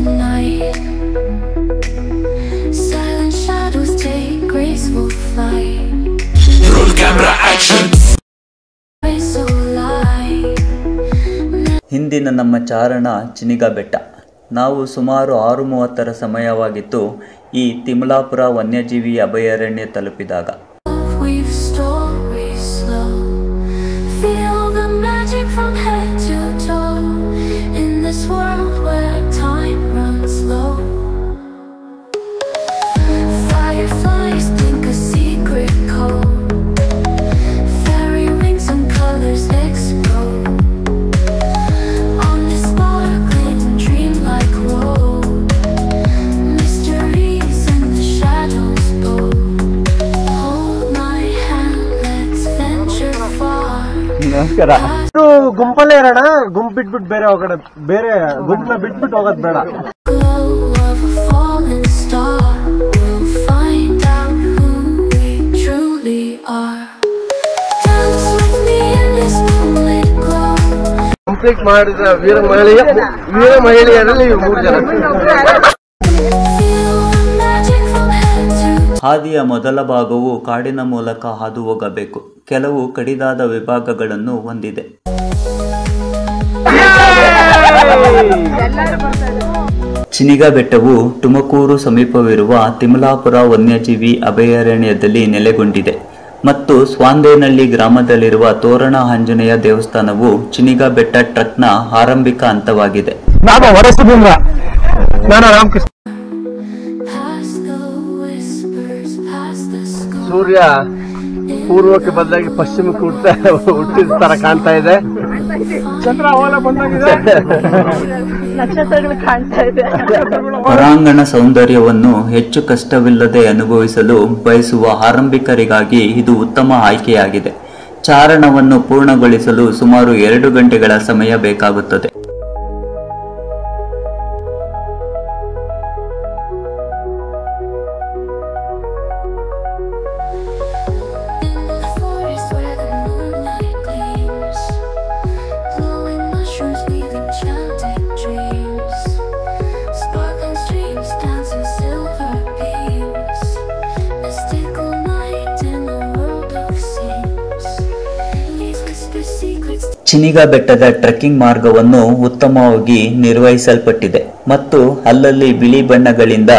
night. Silent shadows take graceful flight. Roll camera action. So light. ಹಿಂದಿನ ನಮ್ಮ ಚಾರಣ ಚಿನಿಗ ಬೆಟ್ಟ. ನಾವು ಸುಮಾರು 6:30 ಸಮಯವಾಗಿತ್ತು ಈ ತಿಮ್ಲಾಪುರ ವನ್ಯಜೀವಿ ಅಭಯಾರಣ್ಯ ತಲುಪಿದಾಗ. We've stories slow. Feel the magic from head to toe. In this world where time runs low. Fireflies think a secret code. Fairy wings and colors explode. On this sparkling dreamlike road. Mysteries in the shadows bold. Hold my hand, let's venture far. ನಮಸ್ಕಾರ. ಗುಂಪಲ್ಲೇ ಇರೋಣ, ಗುಂಪು ಬಿಟ್ಬಿಟ್ಟು ಬೇರೆ ಗುಂಪನ್ನ ಬಿಟ್ಬಿಟ್ಟು ಹೋಗೋದು ಬೇಡ. Glow of a falling star. We'll find out who we truly are. Dance with me in this moonlit glow. Complete ಮಾಡಿದ ವೀರ ಮಹಿಳೆಯರಲ್ಲಿ 3 ಜನ. Feel the magic from head to ಹಾದಿಯ ಮೊದಲ ಭಾಗವು ಕಾಡಿನ ಮೂಲಕ ಹಾದು ಹೋಗಬೇಕು. ಕೆಲವು ಕಡಿದಾದ ವಿಭಾಗಗಳನ್ನು ಹೊಂದಿದೆ. ಚಿನಿಗ ಬೆಟ್ಟವು ತುಮಕೂರು ಸಮೀಪವಿರುವ ತಿಮ್ಲಾಪುರ ವನ್ಯಜೀವಿ ಅಭಯಾರಣ್ಯದಲ್ಲಿ ನೆಲೆಗೊಂಡಿದೆ ಮತ್ತು ಸ್ವಾಂದೇನಹಳ್ಳಿ ಗ್ರಾಮದಲ್ಲಿರುವ ತೋರಣ ಆಂಜನೇಯ ದೇವಸ್ಥಾನವು ಚಿನಿಗ ಬೆಟ್ಟ ಟ್ರಕ್ನ ಆರಂಭಿಕ ಹಂತವಾಗಿದೆ. past the whispers, past the sky. ಸೂರ್ಯ ಪೂರ್ವಕ್ಕೆ ಬದಲಾಗಿ ಪಶ್ಚಿಮಕ್ಕೆ ಹುಟ್ಟಿದ ತರ ಕಾಣ್ತಾ ಇದೆ. ಚಂದ್ರ ಅವಲ ಬಂದಾಗಿದೆ. ನಕ್ಷತ್ರಗಳು ಕಾಣ್ತಾ ಇದೆ. ಹೊರಾಂಗಣ ಸೌಂದರ್ಯವನ್ನು ಹೆಚ್ಚು ಕಷ್ಟವಿಲ್ಲದೆ ಅನುಭವಿಸಲು ಬಯಸುವ ಆರಂಭಿಕರಿಗಾಗಿ ಇದು ಉತ್ತಮ ಆಯ್ಕೆಯಾಗಿದೆ. ಚಾರಣವನ್ನು ಪೂರ್ಣಗೊಳಿಸಲು ಸುಮಾರು 2 ಗಂಟೆಗಳ ಸಮಯ ಬೇಕಾಗುತ್ತದೆ. In the forest where the moonlight gleams, glowing mushrooms weave enchanted dreams. Sparkling streams dance in silver beams. Mystical night in a world of scenes. These whisper secrets. ಚಿನಿಗ ಬೆಟ್ಟದ ಟ್ರೆಕ್ಕಿಂಗ್ ಮಾರ್ಗವನ್ನು ಉತ್ತಮವಾಗಿ ನಿರ್ವಹಿಸಲ್ಪಟ್ಟಿದೆ ಮತ್ತು ಅಲ್ಲಲ್ಲಿ ಬಿಳಿ ಬಣ್ಣಗಳಿಂದ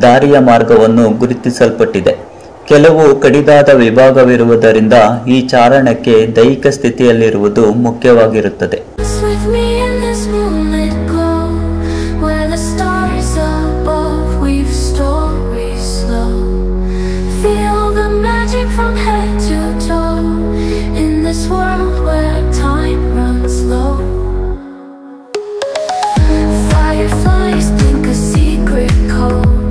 ದಾರಿಯ ಮಾರ್ಗವನ್ನು ಗುರುತಿಸಲ್ಪಟ್ಟಿದೆ. ಕೆಲವು ಕಡಿದಾದ ವಿಭಾಗವಿರುವುದರಿಂದ ಈ ಚಾರಣಕ್ಕೆ ದೈಹಿಕ ಸ್ಥಿತಿಯಲ್ಲಿರುವುದು ಮುಖ್ಯವಾಗಿರುತ್ತದೆ. Dance with me in this moonlit glow, where the stars above weave stories slow. Feel the magic from head to toe. In this world where time runs low. Fireflies think a secret code.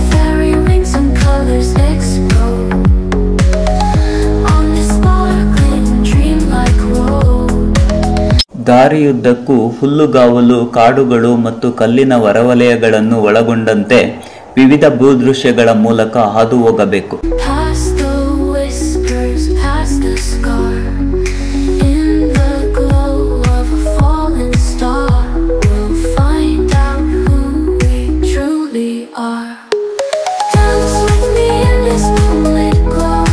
Fairy wings and colors explode. On this sparkling dreamlike road. ದಾರಿಯುದ್ದಕ್ಕೂ ಹುಲ್ಲುಗಾವಲು, ಕಾಡುಗಳು ಮತ್ತು ಕಲ್ಲಿನ ಹೊರವಲಯಗಳನ್ನು ಒಳಗೊಂಡಂತೆ ವಿವಿಧ ಭೂದೃಶ್ಯಗಳ ಮೂಲಕ ಹಾದು ಹೋಗಬೇಕು. Past the whispers, past the scar. In the glow of a fallen star, we'll find out who we truly are. Dance with me in this moonlit glow,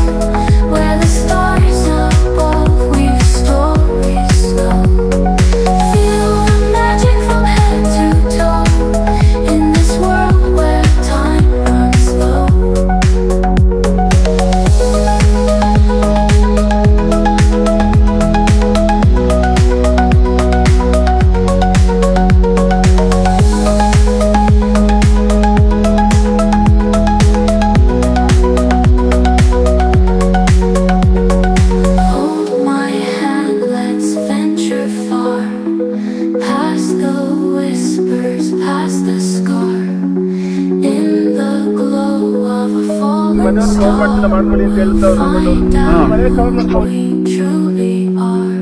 where the stars above weave stories slow. Feel the magic from head to toe. In this world where time runs low. Hold my hand, let's venture far. Past the whispers, past the scar. In the glow of a fallen star, find out who we truly are.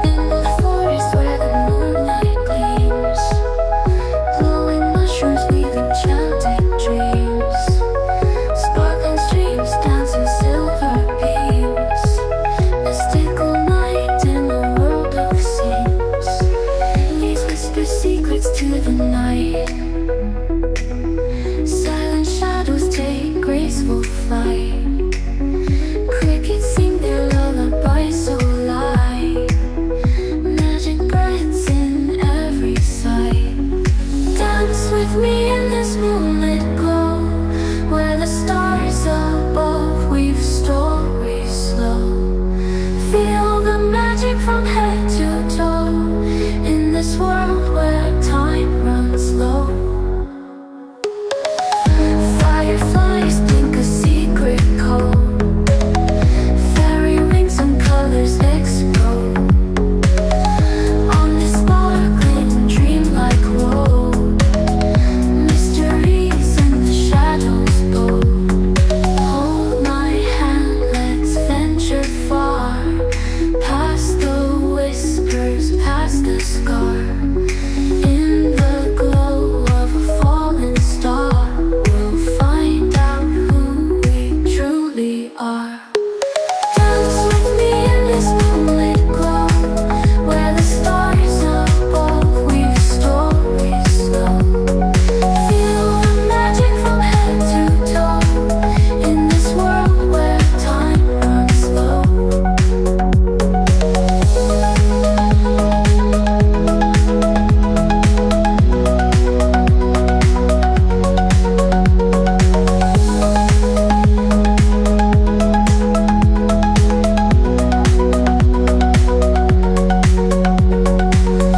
In the forest where the moonlight gleams. secrets to the night. Silent shadows take graceful flight. Crickets sing their lullaby so light. Magic breaths in every sight. Dance with me in this moonlit glow, where the stars above weave stories slow. Feel the magic from head to toe, in this world where time runs low. Fireflies think a secret code, fairy wings and colors explode. On this sparkling dreamlike road, mysteries in the shadows bow. Hold my hand, let's venture far, past the whispers, past the scar. In the glow of a fallen star, we'll find out who we truly are. Dance with me in this moonlit glow, where the stars above weave stories slow. Feel the magic from head to toe, in this world where time runs slow.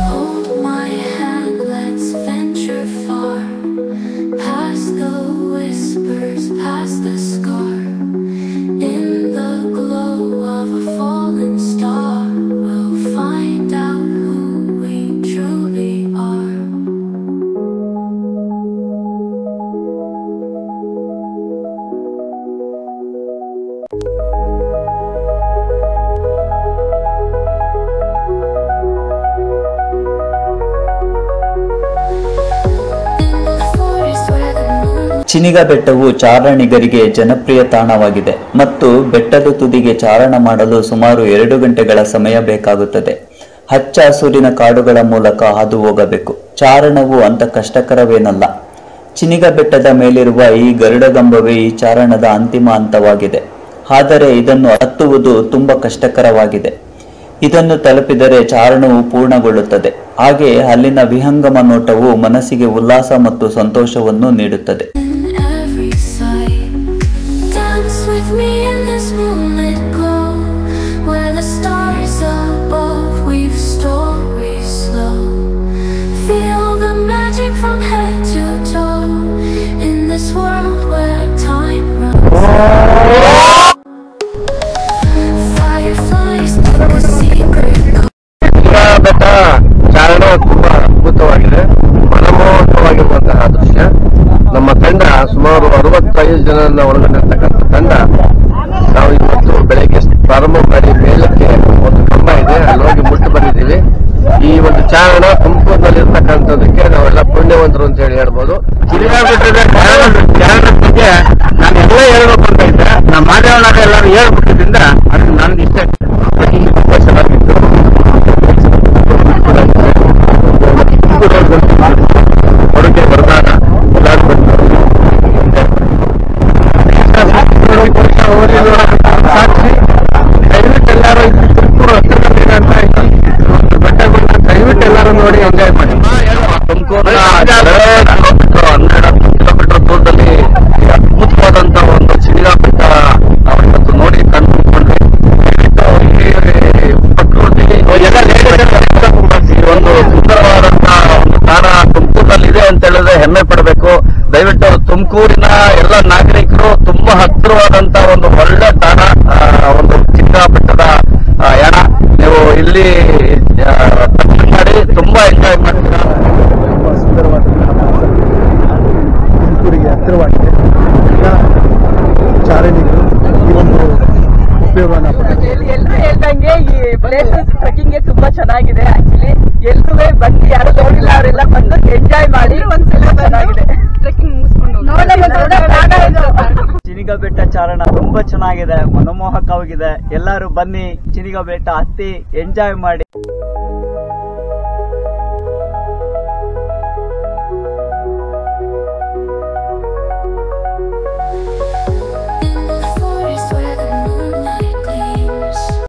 Hold my hand, let's venture far, past the whispers, past the scar. In the glow of a fallen star, we'll find out who we truly are. In the forest where the moon ಚಿನಿಗ ಬೆಟ್ಟವು ಚಾರಣಿಗರಿಗೆ ಜನಪ್ರಿಯ ತಾಣವಾಗಿದೆ ಮತ್ತು ಬೆಟ್ಟದ ತುದಿಗೆ ಚಾರಣ ಮಾಡಲು ಸುಮಾರು 2 ಗಂಟೆಗಳ ಸಮಯ ಬೇಕಾಗುತ್ತದೆ. ಹಚ್ಚ ಹಸುರಿನ ಕಾಡುಗಳ ಮೂಲಕ ಹಾದು ಹೋಗಬೇಕು. ಚಾರಣವು ಅಂತ ಕಷ್ಟಕರವೇನಲ್ಲ. ಚಿನಿಗ ಬೆಟ್ಟದ ಮೇಲಿರುವ ಈ ಗರುಡಗಂಬವೇ ಈ ಚಾರಣದ ಅಂತಿಮ ಹಂತವಾಗಿದೆ. ಆದರೆ ಇದನ್ನು ಹತ್ತುವುದು ತುಂಬಾ ಕಷ್ಟಕರವಾಗಿದೆ. ಇದನ್ನು ತಲುಪಿದರೆ ಚಾರಣವು ಪೂರ್ಣಗೊಳ್ಳುತ್ತದೆ. ಹಾಗೆ ಅಲ್ಲಿನ ವಿಹಂಗಮ ನೋಟವು ಮನಸ್ಸಿಗೆ ಉಲ್ಲಾಸ ಮತ್ತು ಸಂತೋಷವನ್ನು ನೀಡುತ್ತದೆ. in every sight. Dance with me in this moonlit glow, where the stars above weave stories slow. Feel the magic from head to toe, in this world where time runs low. Fireflies think a secret code. ಬೆಟ್ಟ ಚಾರಣ ತುಂಬಾ ಅದ್ಭುತವಾಗಿದೆ, ಮನಮೋಹಕವಾಗಿರುವಂತಹ ದೃಶ್ಯ. ನಮ್ಮ ತಂಡ ಸುಮಾರು 65 ಜನರನ್ನ ಒಳಗೊಂಡಿರ್ತಕ್ಕಂಥ ತಂಡ. ನಾವು ಇವತ್ತು ಬೆಳಗ್ಗೆ ಪ್ರಾರಂಭ ಮಾಡಿ ಮೇಲಕ್ಕೆ ಒಂದು ಕಂಬ ಇದೆ, ಅಲ್ಲಿ ಹೋಗಿ ಮುಟ್ಟು ಬಂದಿದ್ದೀವಿ. ಈ ಒಂದು ಚಾರಣ ತುಮಕೂರಿನಲ್ಲಿರ್ತಕ್ಕಂಥದಕ್ಕೆ ನಾವೆಲ್ಲ ಪುಣ್ಯವಂತರು ಅಂತ ಹೇಳಿ ಹೇಳ್ಬೋದು. ಚಿನಿಗ ಬೆಟ್ಟದ ಚಾರಣ ಬಗ್ಗೆ ನಾನು ಎಲ್ಲ ಹೇಳ್ಬೇಕು ಅಂತ ಇದ್ದೆ, ನಮ್ಮ ಮಾದೇವನಾಗ ಎಲ್ಲರೂ ಹೇಳ್ಬಿಟ್ಟಿದ್ರಿಂದ ಅದು ನನ್ಗೆ ಇಷ್ಟ. ತುಂಬಾ ಚೆನ್ನಾಗಿತ್ತು. ಹೊರಗೆ ಬರ್ದಾಗ ಎಲ್ಲರೂ ಬಂದು ಸಾಕ್ಷಿ ದಯವಿಟ್ಟು ಎಲ್ಲರೂ ತುಮಕೂರು ಹತ್ತಿರದಲ್ಲಿರೋಂಥ ಈ ಬೆಟ್ಟಗಳನ್ನ ದಯವಿಟ್ಟು ಎಲ್ಲರೂ ನೋಡಿ ಎಂಜಾಯ್ ಮಾಡಿ. ತುಮಕೂರಿನ 12 ಕಿಲೋಮೀಟರ್ ದೂರದಲ್ಲಿ ಅದ್ಭುತವಾದಂತ ಒಂದು ಚಿನಿಗ ಬೆಟ್ಟ ಅವತ್ತು ನೋಡಿ ಕಂಡುಕೊಂಡ್ವಿ. ಪ್ರಕೃತಿ ಒಂದು ಸುಂದರವಾದಂತಹ ಒಂದು ತಾಣ ತುಮಕೂರಿನಲ್ಲಿದೆ ಅಂತ ಹೇಳಿದ್ರೆ ಹೆಮ್ಮೆ ಪಡಬೇಕು. ದಯವಿಟ್ಟು ತುಮಕೂರಿನ ಎಲ್ಲ ನಾಗರಿಕರು ತುಂಬಾ ಹತ್ತಿರವಾದಂತ ಒಂದು ಒಳ್ಳೆ ತಾಣ, ಒಂದು ಚಿನಿಗ ಬೆಟ್ಟದ ಯಾಣ. ನೀವು ಇಲ್ಲಿ ಮಾಡಿ ತುಂಬಾ ಎಂಜಾಯ್ ಮಾಡ್ತೀರಾ. ತುಂಬಾ ಸುಂದರವಾದಂತಹ ತುಮಕೂರಿಗೆ ಹತ್ತಿರವಾಗಿದೆ. ಎಲ್ಲ ಚಾರಣಿಗಳು ಈ ಒಂದು ಉಪಯೋಗನ ಎಲ್ಲರೂ ಹೇಳ್ದಂಗೆ ಈ ಪ್ಲೇಸ್ ಟ್ರೆಕ್ಕಿಂಗ್ ತುಂಬಾ ಚೆನ್ನಾಗಿದೆ. ಆಕ್ಚುಲಿ ಎಲ್ಲರೂ ಬಂದು ಯಾರು ನೋಡಿಲ್ಲ ಅವರೆಲ್ಲ ಬಂದು ಎಂಜಾಯ್ ಮಾಡಿ ಒಂದ್ಸಲ ಚೆನ್ನಾಗಿದೆ. ಟ್ರೆಕ್ಕಿಂಗ್ ಮುಗಿಸ್ಕೊಂಡು ಚಿನಿಗ ಬೆಟ್ಟ ಚಾರಣ ತುಂಬಾ ಚೆನ್ನಾಗಿದೆ, ಮನಮೋಹಕವಾಗಿದೆ. ಎಲ್ಲರೂ ಬನ್ನಿ, ಚಿನಿಗ ಬೆಟ್ಟ ಹತ್ತಿ ಎಂಜಾಯ್ ಮಾಡಿ.